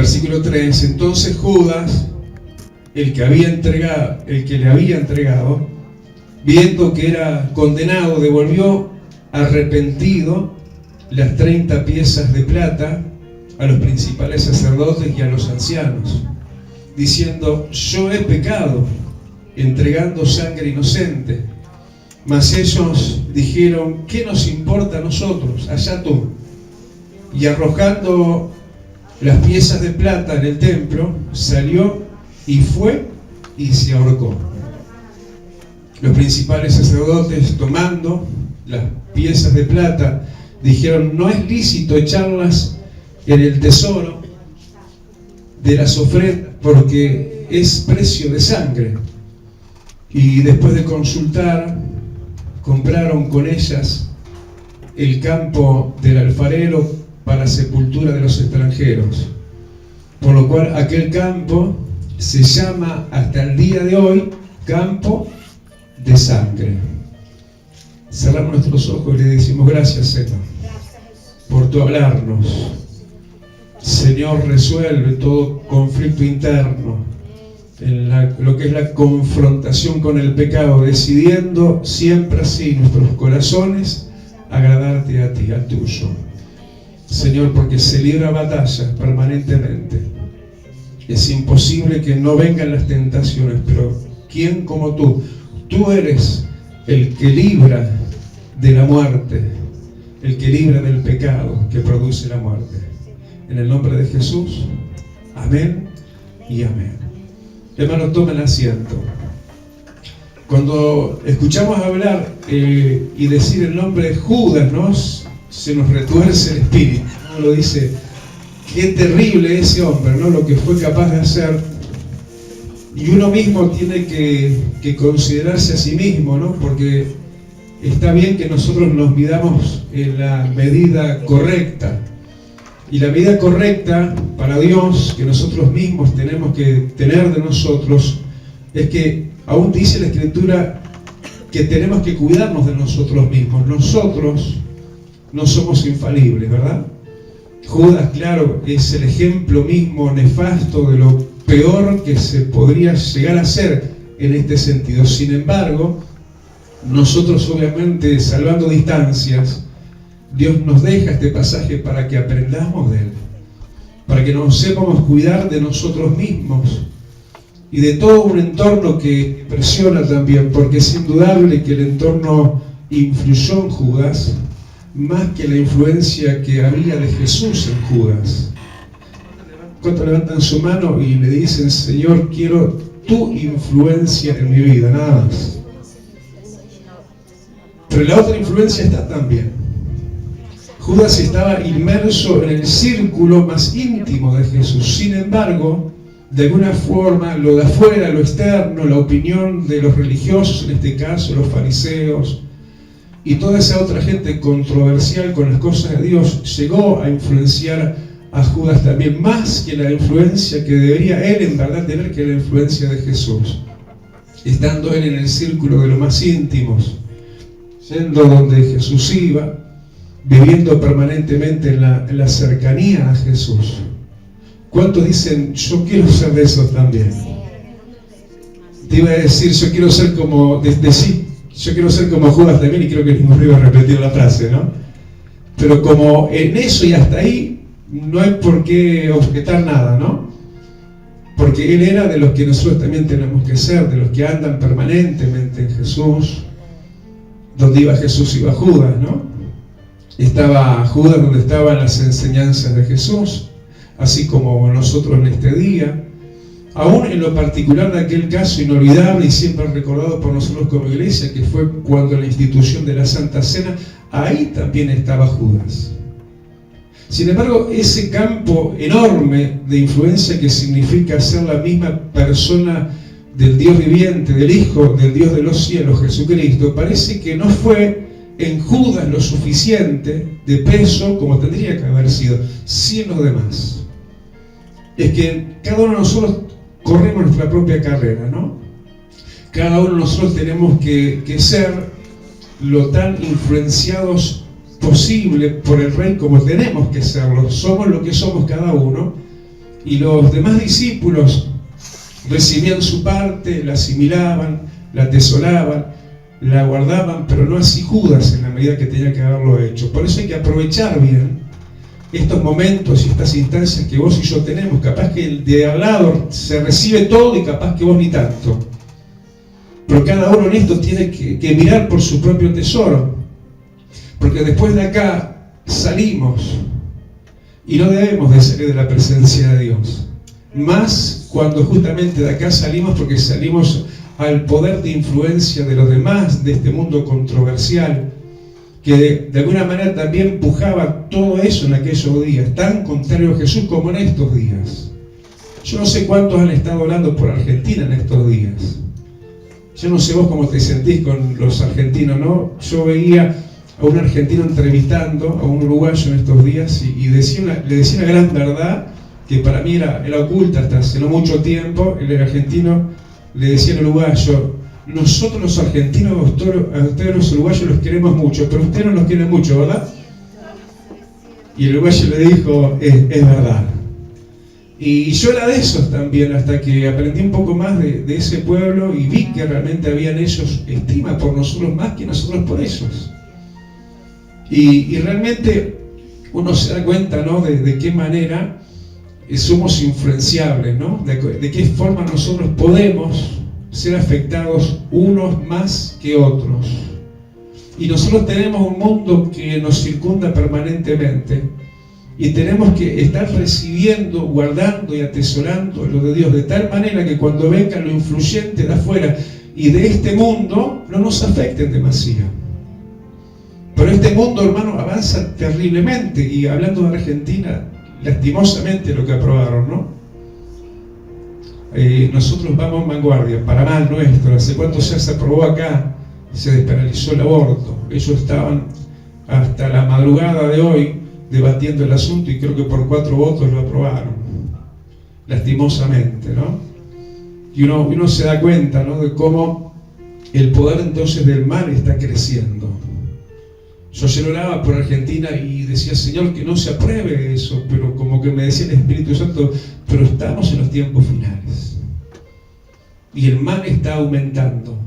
Versículo 3, entonces Judas, el que le había entregado, viendo que era condenado, devolvió arrepentido las 30 piezas de plata a los principales sacerdotes y a los ancianos, diciendo: yo he pecado, entregando sangre inocente. Mas ellos dijeron: ¿qué nos importa a nosotros? Allá tú. Y arrojando las piezas de plata en el templo, salió y fue y se ahorcó. Los principales sacerdotes, tomando las piezas de plata, dijeron: no es lícito echarlas en el tesoro de las ofrendas, porque es precio de sangre. Y después de consultar, compraron con ellas el campo del alfarero para sepultura de los extranjeros, por lo cual aquel campo se llama hasta el día de hoy campo de sangre. Cerramos nuestros ojos y le decimos: gracias, Señor, por tu hablarnos. Señor, resuelve todo conflicto interno en lo que es la confrontación con el pecado, decidiendo siempre así nuestros corazones agradarte a ti, al tuyo. Señor, porque se libra batalla permanentemente. Es imposible que no vengan las tentaciones, pero ¿quién como tú? Tú eres el que libra de la muerte, el que libra del pecado que produce la muerte. En el nombre de Jesús, amén y amén. Hermanos, tomen asiento. Cuando escuchamos hablar y decir el nombre de Judas, se nos retuerce el espíritu. Lo dice: qué terrible ese hombre, ¿no? Lo que fue capaz de hacer. Y uno mismo tiene que considerarse a sí mismo, ¿no? Porque está bien que nosotros nos midamos en la medida correcta. Y la medida correcta para Dios, que nosotros mismos tenemos que tener de nosotros, es que aún dice la Escritura que tenemos que cuidarnos de nosotros mismos. Nosotros no somos infalibles, ¿verdad? Judas, claro, es el ejemplo mismo nefasto de lo peor que se podría llegar a hacer en este sentido. Sin embargo, nosotros, obviamente, salvando distancias, Dios nos deja este pasaje para que aprendamos de él, para que nos sepamos cuidar de nosotros mismos y de todo un entorno que presiona también, porque es indudable que el entorno influyó en Judas más que la influencia que había de Jesús en Judas. ¿Cuántos levantan su mano y le dicen: Señor, quiero tu influencia en mi vida? Nada más. Pero la otra influencia está también. Judas estaba inmerso en el círculo más íntimo de Jesús. Sin embargo, de alguna forma, lo de afuera, lo externo, la opinión de los religiosos, en este caso los fariseos, y toda esa otra gente controversial con las cosas de Dios, llegó a influenciar a Judas también, más que la influencia que debería él en verdad tener, que la influencia de Jesús. Estando él en el círculo de los más íntimos, yendo donde Jesús iba, viviendo permanentemente en la cercanía a Jesús. ¿Cuántos dicen: yo quiero ser de esos también? Te iba a decir: yo quiero ser como yo quiero ser como Judas también, y creo que no iba a repetir la frase, ¿no? Pero como en eso y hasta ahí no hay por qué objetar nada, ¿no? Porque él era de los que nosotros también tenemos que ser, de los que andan permanentemente en Jesús. Donde iba Jesús iba Judas, ¿no? Estaba Judas donde estaban las enseñanzas de Jesús, así como nosotros en este día. Aún en lo particular de aquel caso inolvidable y siempre recordado por nosotros como iglesia, que fue cuando la institución de la Santa Cena, ahí también estaba Judas. Sin embargo, ese campo enorme de influencia que significa ser la misma persona del Dios viviente, del Hijo del Dios de los cielos, Jesucristo, parece que no fue en Judas lo suficiente de peso como tendría que haber sido, sí en los demás. Es que cada uno de nosotros corremos nuestra propia carrera, ¿no? Cada uno de nosotros tenemos que ser lo tan influenciados posible por el Rey como tenemos que serlo. Somos lo que somos cada uno Y los demás discípulos recibían su parte, la asimilaban, la atesoraban, la guardaban, pero no así Judas en la medida que tenía que haberlo hecho. Por eso hay que aprovechar bien estos momentos y estas instancias que vos y yo tenemos. Capaz que el de al lado se recibe todo y capaz que vos ni tanto. Pero cada uno en esto tiene que mirar por su propio tesoro. Porque después de acá salimos y no debemos de salir de la presencia de Dios. Más cuando justamente de acá salimos, porque salimos al poder de influencia de los demás, de este mundo controversial, que de alguna manera también empujaba todo eso en aquellos días, tan contrario a Jesús como en estos días. Yo no sé cuántos han estado hablando por Argentina en estos días. Yo no sé vos cómo te sentís con los argentinos, ¿no? Yo veía a un argentino entrevistando a un uruguayo en estos días y le decía una gran verdad que para mí era oculta hasta hace no mucho tiempo. El argentino le decía al uruguayo: nosotros los argentinos, a ustedes los uruguayos los queremos mucho, pero ustedes no los quieren mucho, ¿verdad? Y el uruguayo le dijo: es verdad. Y yo era de esos también, hasta que aprendí un poco más de ese pueblo y vi que realmente habían ellos estima por nosotros más que nosotros por ellos. Y realmente uno se da cuenta, ¿no?, de qué manera somos influenciables, ¿no? De qué forma nosotros podemos ser afectados unos más que otros. Y nosotros tenemos un mundo que nos circunda permanentemente y tenemos que estar recibiendo, guardando y atesorando lo de Dios de tal manera que cuando venga lo influyente de afuera y de este mundo no nos afecten demasiado. Pero este mundo, hermano, avanza terriblemente, y hablando de Argentina, lastimosamente lo que aprobaron, ¿no? Nosotros vamos en vanguardia, para mal nuestro. Hace cuánto ya se aprobó acá, se despenalizó el aborto. Ellos estaban hasta la madrugada de hoy debatiendo el asunto y creo que por 4 votos lo aprobaron, lastimosamente, ¿no? Y uno se da cuenta, ¿no?, de cómo el poder entonces del mal está creciendo. Yo ayer oraba por Argentina y decía: Señor, que no se apruebe eso, pero como que me decía el Espíritu Santo: pero estamos en los tiempos finales. Y el mal está aumentando.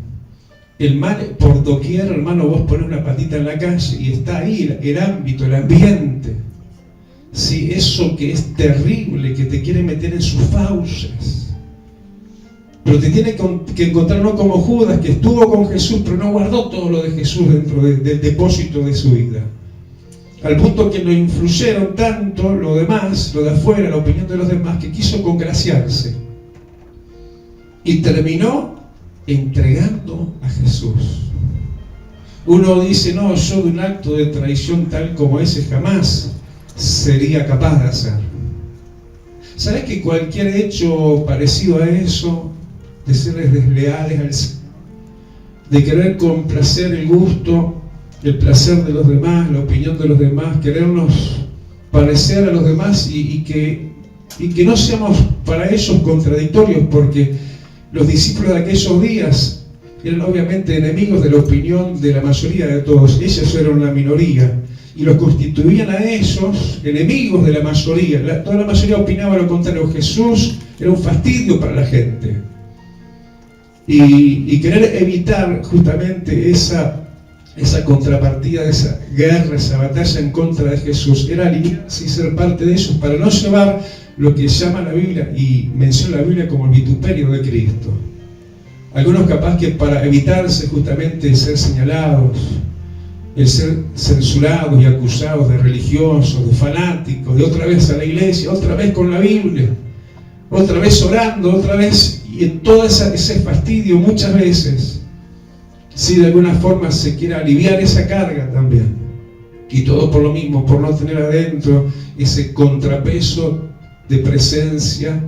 El mal por doquier, hermano, vos ponés una patita en la calle y está ahí el ámbito, el ambiente. Sí, eso que es terrible, que te quiere meter en sus fauces. Pero te tiene que encontrar no como Judas, que estuvo con Jesús, pero no guardó todo lo de Jesús dentro del depósito de su vida. Al punto que lo influyeron tanto lo demás, lo de afuera, la opinión de los demás, que quiso congraciarse. Y terminó entregando a Jesús. Uno dice: no, yo de un acto de traición tal como ese jamás sería capaz de hacer. ¿Sabes que cualquier hecho parecido a eso, de serles desleales, de querer complacer el gusto, el placer de los demás, la opinión de los demás, querernos parecer a los demás y que no seamos para ellos contradictorios, porque los discípulos de aquellos días eran obviamente enemigos de la opinión de la mayoría de todos. Ellos eran una minoría y los constituían a ellos enemigos de la mayoría. Toda la mayoría opinaba lo contrario. Jesús era un fastidio para la gente. Y querer evitar justamente esa contrapartida, esa guerra, esa batalla en contra de Jesús, era alinearse y ser parte de ellos para no llevar lo que llama la Biblia y menciona la Biblia como el vituperio de Cristo. Algunos capaz que para evitarse justamente el ser señalados, el ser censurados y acusados de religiosos, de fanáticos, de otra vez a la iglesia, otra vez con la Biblia, otra vez orando, otra vez, y en todo ese fastidio muchas veces, si de alguna forma se quiere aliviar esa carga también, y todo por lo mismo, por no tener adentro ese contrapeso de presencia,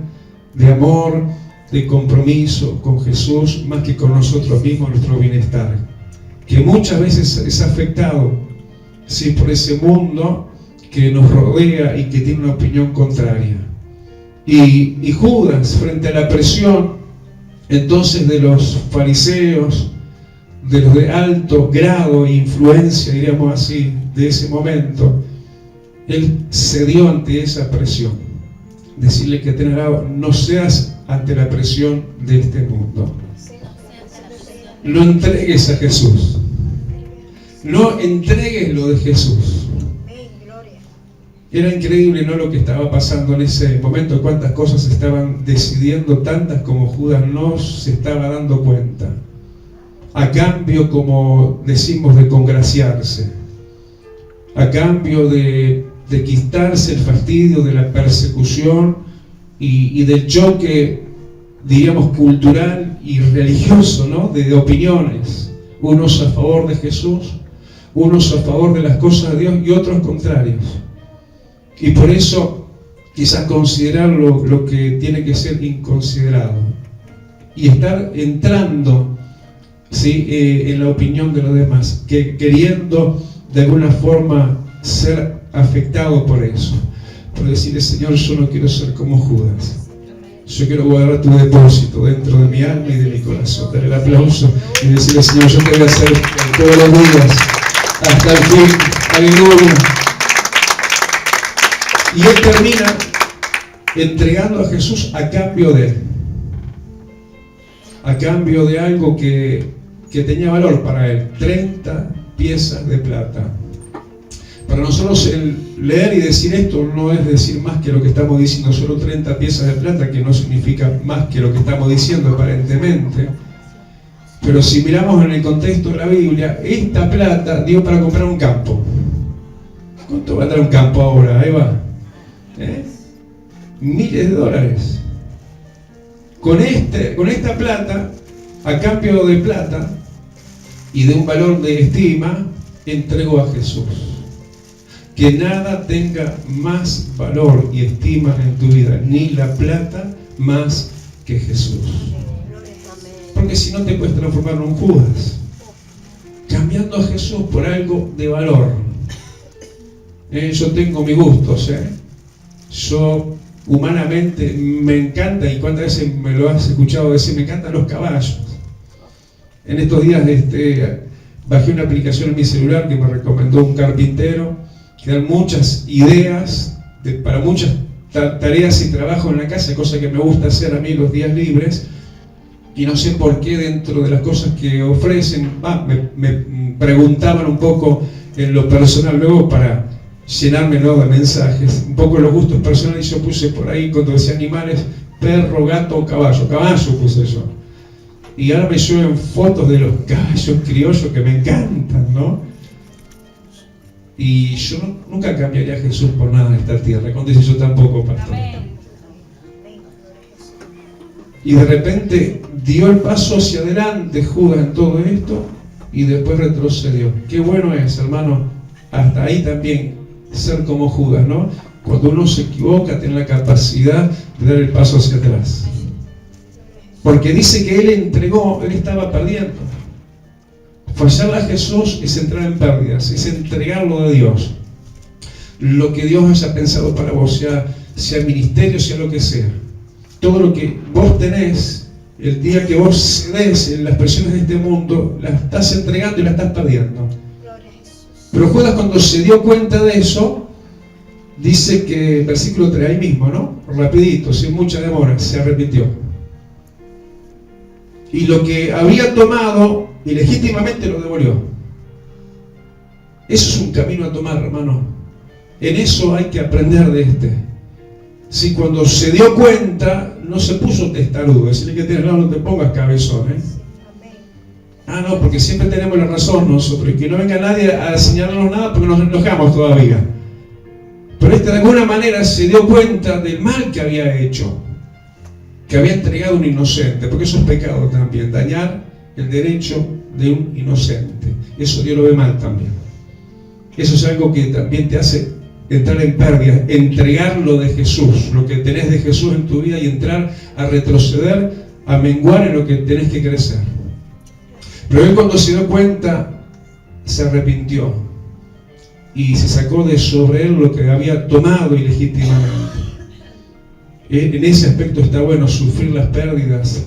de amor, de compromiso con Jesús, más que con nosotros mismos, nuestro bienestar, que muchas veces es afectado, sí, por ese mundo que nos rodea y que tiene una opinión contraria. Y Judas, frente a la presión entonces de los fariseos, de los de alto grado e influencia, diríamos así, de ese momento, él cedió ante esa presión. decirle que tenés al lado, no seas ante la presión de este mundo. No entregues a Jesús. No entregues lo de Jesús. Era increíble, ¿no?, lo que estaba pasando en ese momento, cuántas cosas se estaban decidiendo, tantas como Judas no se estaba dando cuenta. A cambio, como decimos, de congraciarse. A cambio de quitarse el fastidio de la persecución y del choque, diríamos, cultural y religioso, ¿no?, de opiniones. Unos a favor de Jesús, unos a favor de las cosas de Dios y otros contrarios. Y por eso quizás considerar lo que tiene que ser inconsiderado y estar entrando, ¿sí?, en la opinión de los demás, queriendo de alguna forma ser afectado por eso, por decirle: Señor, yo no quiero ser como Judas, yo quiero guardar tu depósito dentro de mi alma y de mi corazón. Dar el aplauso y decirle: Señor, yo te voy a hacer todos los días hasta el fin. Aleluya. Y él termina entregando a Jesús a cambio de él, a cambio de algo que tenía valor para él: 30 piezas de plata. Para nosotros el leer y decir esto no es decir más que lo que estamos diciendo, solo 30 piezas de plata, que no significa más que lo que estamos diciendo aparentemente. Pero si miramos en el contexto de la Biblia, esta plata dio para comprar un campo. ¿Cuánto valdrá un campo ahora? Ahí va. Miles de dólares. Con esta plata, a cambio de plata y de un valor de estima, entregó a Jesús. Que nada tenga más valor y estima en tu vida, ni la plata más que Jesús. Porque si no, te puedes transformar en un Judas, cambiando a Jesús por algo de valor. Yo tengo mis gustos, yo humanamente me encanta, y cuántas veces me lo has escuchado decir, me encantan los caballos. En estos días bajé una aplicación en mi celular que me recomendó un carpintero, que dan muchas ideas para muchas tareas y trabajo en la casa, cosa que me gusta hacer a mí los días libres, y no sé por qué dentro de las cosas que ofrecen, me preguntaban un poco en lo personal, luego para llenármelo de mensajes, un poco los gustos personales. Yo puse por ahí, cuando decía animales, perro, gato, caballo puse yo. Y ahora me llueven fotos de los caballos criollos que me encantan, ¿no? Y yo nunca cambiaría a Jesús por nada en esta tierra, cuando dice yo tampoco, pastor. Y de repente dio el paso hacia adelante Judas en todo esto y después retrocedió. Qué bueno es, hermano, hasta ahí también ser como Judas, ¿no? Cuando uno se equivoca, tiene la capacidad de dar el paso hacia atrás. Porque dice que él entregó, él estaba perdiendo. Fallarle a Jesús es entrar en pérdidas, es entregarlo a Dios. Lo que Dios haya pensado para vos, sea ministerio, sea lo que sea. Todo lo que vos tenés, el día que vos cedes en las presiones de este mundo, la estás entregando y la estás perdiendo. Pero Judas, cuando se dio cuenta de eso, dice que, versículo 3, ahí mismo, ¿no? Rapidito, sin mucha demora, se arrepintió. Y lo que había tomado, ilegítimamente lo devolvió. Eso es un camino a tomar, hermano. En eso hay que aprender de Si cuando se dio cuenta, no se puso testarudo. Decirle que tienes lado, no te pongas cabezón, no, porque siempre tenemos la razón nosotros. Y que no venga nadie a señalarnos nada porque nos enojamos todavía. Pero de alguna manera se dio cuenta del mal que había hecho. Que había entregado a un inocente. Porque eso es pecado también. Dañar el derecho de un inocente. Eso Dios lo ve mal también. Eso es algo que también te hace entrar en pérdida, entregar lo de Jesús, lo que tenés de Jesús en tu vida, y entrar a retroceder, a menguar en lo que tenés que crecer. Pero él, cuando se dio cuenta, se arrepintió y se sacó de sobre él lo que había tomado ilegítimamente. En ese aspecto está bueno sufrir las pérdidas,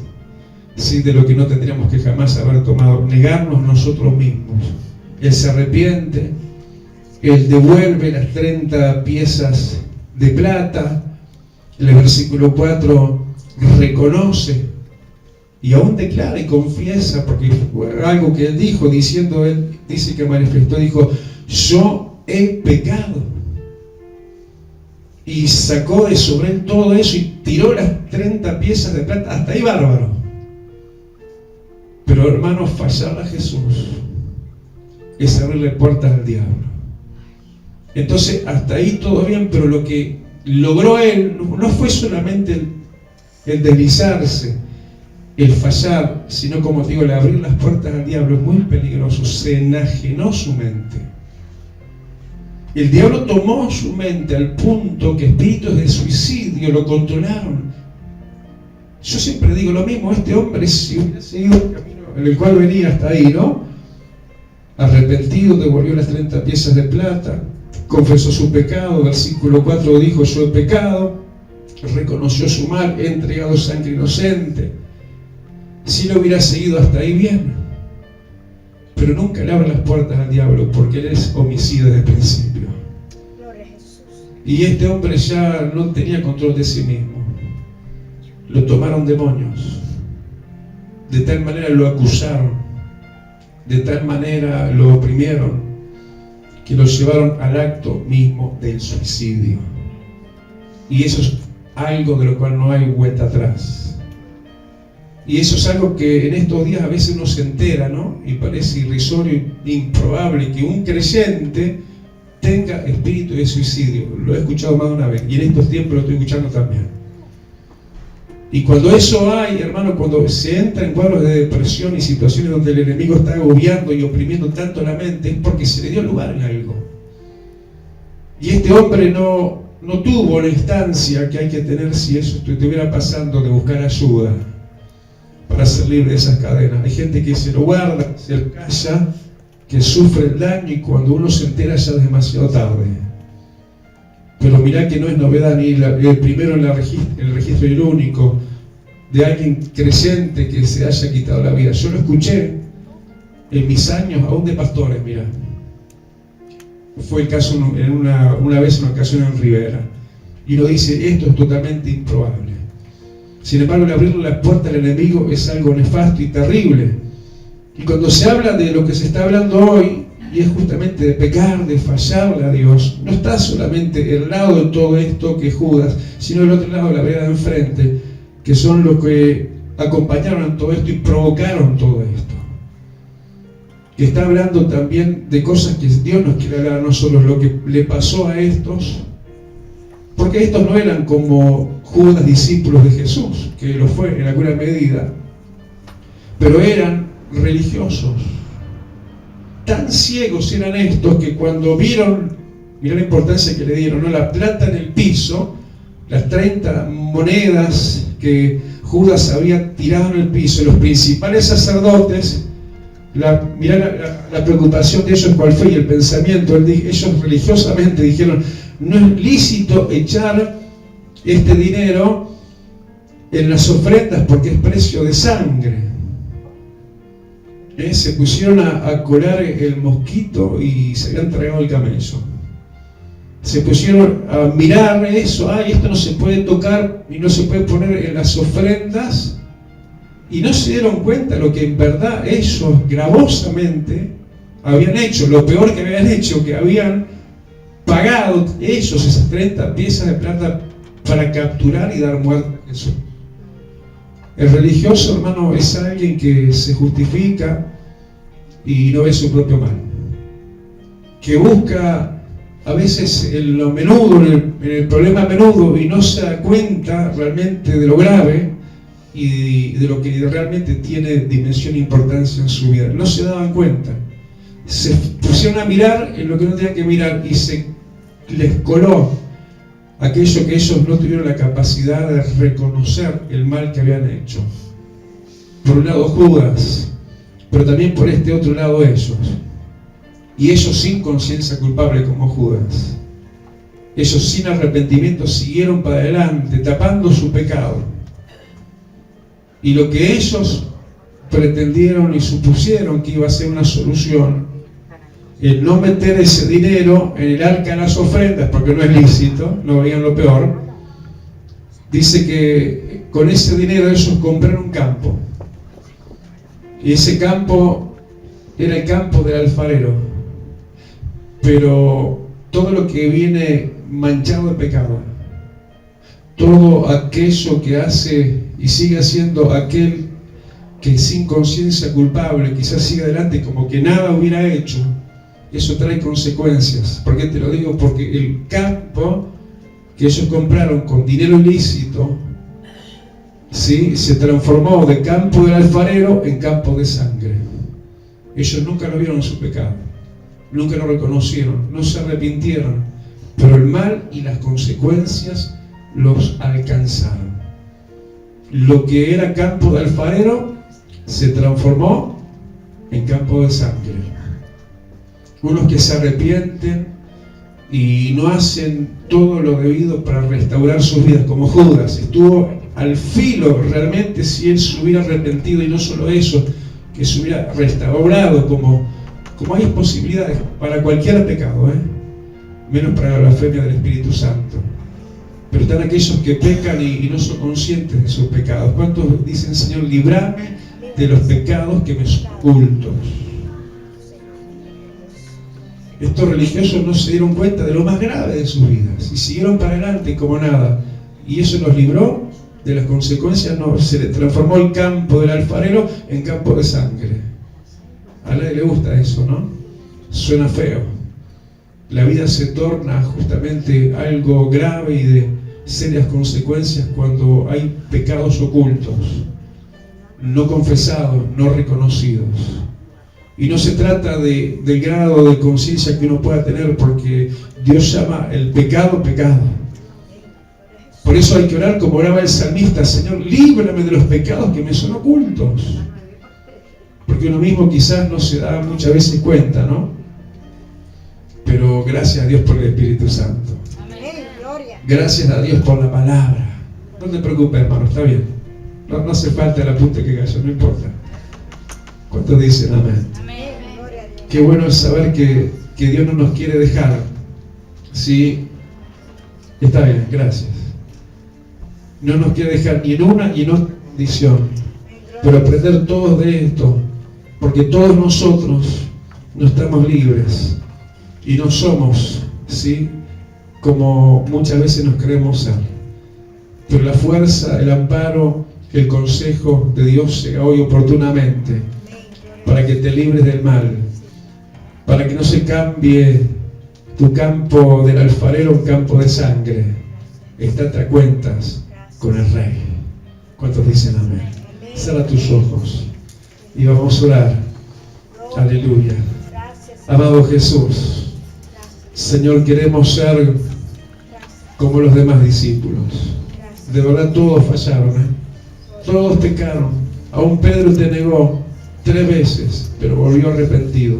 ¿sí?, de lo que no tendríamos que jamás haber tomado, negarnos nosotros mismos. Él se arrepiente. Él devuelve las 30 piezas de plata En el versículo 4 reconoce y aún declara y confiesa, porque fue algo que él dijo, diciendo, él dice que manifestó, dijo, yo he pecado. Y sacó de sobre él todo eso y tiró las 30 piezas de plata, hasta ahí bárbaro. Pero hermanos, fallar a Jesús es abrirle puertas al diablo. Entonces, hasta ahí todo bien, pero lo que logró él no fue solamente el deslizarse, el fallar, sino, como digo, el abrir las puertas al diablo es muy peligroso. Se enajenó su mente. El diablo tomó su mente al punto que espíritus de suicidio lo controlaron. Yo siempre digo lo mismo, este hombre, si hubiera seguido el camino en el cual venía hasta ahí, ¿no? Arrepentido, devolvió las 30 piezas de plata, confesó su pecado, versículo 4 dijo, yo he pecado, reconoció su mal, he entregado sangre inocente. Si lo hubiera seguido hasta ahí, bien. Pero nunca le abre las puertas al diablo, porque él es homicida desde el principio. Y este hombre ya no tenía control de sí mismo. Lo tomaron demonios. De tal manera lo acusaron. De tal manera lo oprimieron, que lo llevaron al acto mismo del suicidio. Y eso es algo de lo cual no hay vuelta atrás. Y eso es algo que en estos días a veces uno se entera, ¿no? Y parece irrisorio e improbable que un creyente tenga espíritu de suicidio. Lo he escuchado más de una vez y en estos tiempos lo estoy escuchando también. Y cuando eso hay, hermano, cuando se entra en cuadros de depresión y situaciones donde el enemigo está agobiando y oprimiendo tanto la mente, es porque se le dio lugar en algo. Y este hombre no tuvo la instancia que hay que tener si eso estuviera pasando, de buscar ayuda para ser libre de esas cadenas. Hay gente que se lo guarda, se lo calla, que sufre el daño, y cuando uno se entera ya es demasiado tarde. Pero mirá que no es novedad ni el primero en el registro y el único de alguien creyente que se haya quitado la vida. Yo lo escuché en mis años, aún de pastores, mirá. Fue el caso en una vez, una ocasión en Rivera. Y uno dice, esto es totalmente improbable. Sin embargo, el abrirle la puerta al enemigo es algo nefasto y terrible. Y cuando se habla de lo que se está hablando hoy, y es justamente de pecar, de fallarle a Dios, no está solamente el lado de todo esto que es Judas, sino el otro lado, la vereda de enfrente, que son los que acompañaron a todo esto y provocaron todo esto. Que está hablando también de cosas que Dios nos quiere hablar a nosotros, lo que le pasó a estos, porque estos no eran como Judas, discípulos de Jesús, que lo fue en alguna medida, pero eran religiosos. Tan ciegos eran estos que cuando vieron, mirá la importancia que le dieron, ¿no? La plata en el piso, las 30 monedas que Judas había tirado en el piso, los principales sacerdotes, mirá la preocupación de ellos cuál fue y el pensamiento. Ellos religiosamente dijeron, no es lícito echar este dinero en las ofrendas porque es precio de sangre. Se pusieron a colar el mosquito y se habían tragado el camello. Se pusieron a mirar eso, esto no se puede tocar y no se puede poner en las ofrendas, y no se dieron cuenta lo que en verdad ellos gravosamente habían hecho, lo peor que habían hecho, que habían pagado ellos esas 30 piezas de plata para capturar y dar muerte a Jesús. El religioso, hermano, es alguien que se justifica y no ve su propio mal, que busca a veces en lo menudo, en el problema menudo, y no se da cuenta realmente de lo grave y de lo que realmente tiene dimensión e importancia en su vida. No se daban cuenta, se pusieron a mirar en lo que no tenían que mirar y se les coló aquello que ellos no tuvieron la capacidad de reconocer el mal que habían hecho. Por un lado Judas, pero también por este otro lado ellos. Y ellos sin conciencia culpable como Judas. Ellos sin arrepentimiento siguieron para adelante, tapando su pecado. Y lo que ellos pretendieron y supusieron que iba a ser una solución, el no meter ese dinero en el arca de las ofrendas, porque no es lícito, no veían lo peor, Dice que con ese dinero ellos compraron un campo. Y ese campo era el campo del alfarero. Pero todo lo que viene manchado de pecado, todo aquello que hace y sigue haciendo aquel que sin conciencia culpable quizás sigue adelante como que nada hubiera hecho, eso trae consecuencias. ¿Por qué te lo digo? Porque el campo que ellos compraron con dinero ilícito, ¿sí?, se transformó de campo del alfarero en campo de sangre. Ellos nunca lo vieron su pecado, nunca lo reconocieron, no se arrepintieron, pero el mal y las consecuencias los alcanzaron. Lo que era campo de alfarero se transformó en campo de sangre. Unos que se arrepienten y no hacen todo lo debido para restaurar sus vidas, como Judas estuvo al filo realmente. Si él se hubiera arrepentido, y no solo eso, que se hubiera restaurado, como hay posibilidades para cualquier pecado, menos para la blasfemia del Espíritu Santo. Pero están aquellos que pecan y no son conscientes de sus pecados. ¿Cuántos dicen: Señor, líbrame de los pecados que me son ocultos? Estos religiosos no se dieron cuenta de lo más grave de sus vidas y siguieron para adelante como nada, y eso los libró de las consecuencias. No, se le transformó el campo del alfarero en campo de sangre. A nadie le gusta eso, ¿no? Suena feo. La vida se torna justamente algo grave y de serias consecuencias cuando hay pecados ocultos, no confesados, no reconocidos. Y no se trata del grado de conciencia que uno pueda tener, porque Dios llama el pecado pecado. Por eso hay que orar como oraba el salmista: Señor, líbrame de los pecados que me son ocultos. Porque uno mismo quizás no se da muchas veces cuenta, ¿no? Pero gracias a Dios por el Espíritu Santo. Gracias a Dios por la palabra. No te preocupes, hermano, está bien. No hace falta el apunte que cayó, no importa. ¿Cuántos dicen amén? Amén. Qué bueno es saber que Dios no nos quiere dejar. Sí, está bien, gracias. No nos quiere dejar ni en una ni en otra condición. Pero aprender todos de esto, porque todos nosotros no estamos libres y no somos, ¿sí?, como muchas veces nos creemos ser. Pero la fuerza, el amparo, el consejo de Dios llega hoy oportunamente para que te libres del mal, para que no se cambie tu campo del alfarero en campo de sangre. Estate a cuentas con el Rey. ¿Cuántos dicen amén? Cierra tus ojos y vamos a orar. Aleluya. Amado Jesús, Señor, queremos ser como los demás discípulos. De verdad todos fallaron, todos pecaron. Aún Pedro te negó 3 veces, pero volvió arrepentido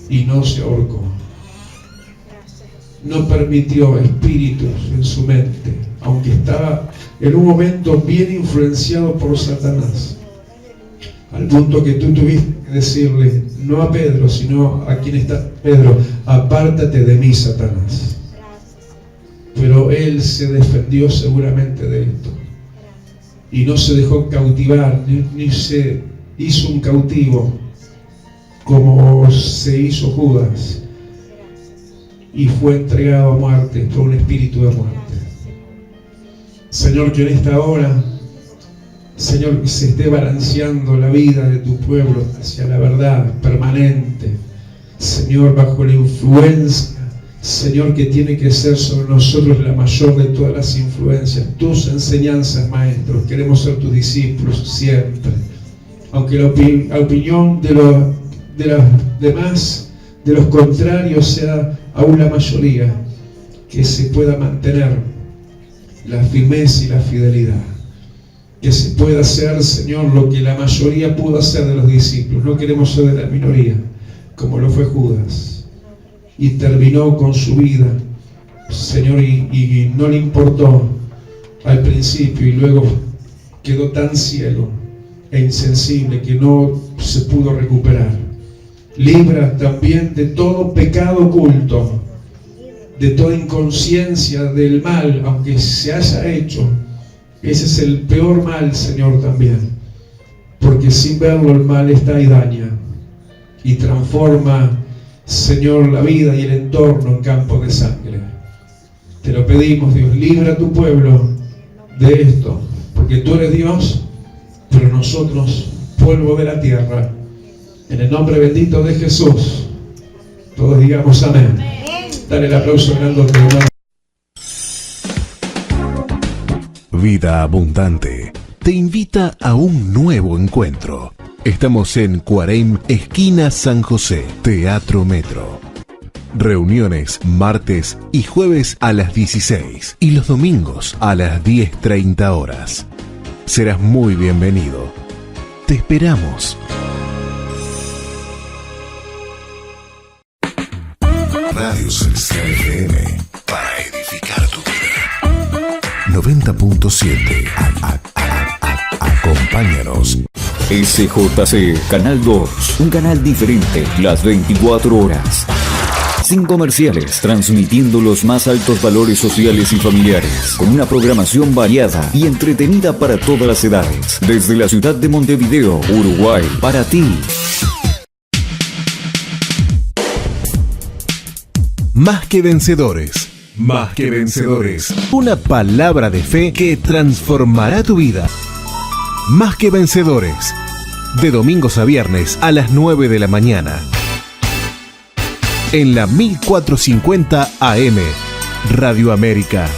y no se ahorcó. No permitió espíritus en su mente, aunque estaba en un momento bien influenciado por Satanás, al punto que tú tuviste que decirle, no a Pedro, sino a quien está: Pedro, apártate de mí, Satanás. Pero él se defendió seguramente de esto y no se dejó cautivar, ni se hizo un cautivo como se hizo Judas, y fue entregado a muerte por un espíritu de muerte. Señor, que en esta hora, Señor, que se esté balanceando la vida de tu pueblo hacia la verdad permanente, Señor, bajo la influencia, Señor, que tiene que ser sobre nosotros la mayor de todas las influencias, tus enseñanzas, maestros. Queremos ser tus discípulos siempre, aunque la opinión de los demás, de los contrarios, sea aún la mayoría, que se pueda mantener la firmeza y la fidelidad, que se pueda hacer, Señor, lo que la mayoría pudo hacer de los discípulos. No queremos ser de la minoría, como lo fue Judas, y terminó con su vida, Señor, y no le importó al principio, y luego quedó tan ciego e insensible que no se pudo recuperar. Libra también de todo pecado oculto, de toda inconsciencia del mal, aunque se haya hecho. Ese es el peor mal, Señor, también, porque sin verlo el mal está y daña y transforma, Señor, la vida y el entorno en campo de sangre. Te lo pedimos, Dios, libra a tu pueblo de esto, porque tú eres Dios, pero nosotros polvo de la tierra. En el nombre bendito de Jesús, todos digamos amén. Dale el aplauso grandote, hermano. Vida Abundante te invita a un nuevo encuentro. Estamos en Cuareim, esquina San José, Teatro Metro. Reuniones martes y jueves a las 16 y los domingos a las 10:30 horas. Serás muy bienvenido. Te esperamos. Radio Celestial FM, para edificar tu vida. 90.7. Acompáñanos. SJC, Canal 2, un canal diferente, las 24 horas. Sin comerciales, transmitiendo los más altos valores sociales y familiares, con una programación variada y entretenida para todas las edades. Desde la ciudad de Montevideo, Uruguay, para ti. Más que vencedores. Más que vencedores. Una palabra de fe que transformará tu vida. Más que vencedores. De domingos a viernes a las 9 de la mañana. En la 1450 AM. Radio América.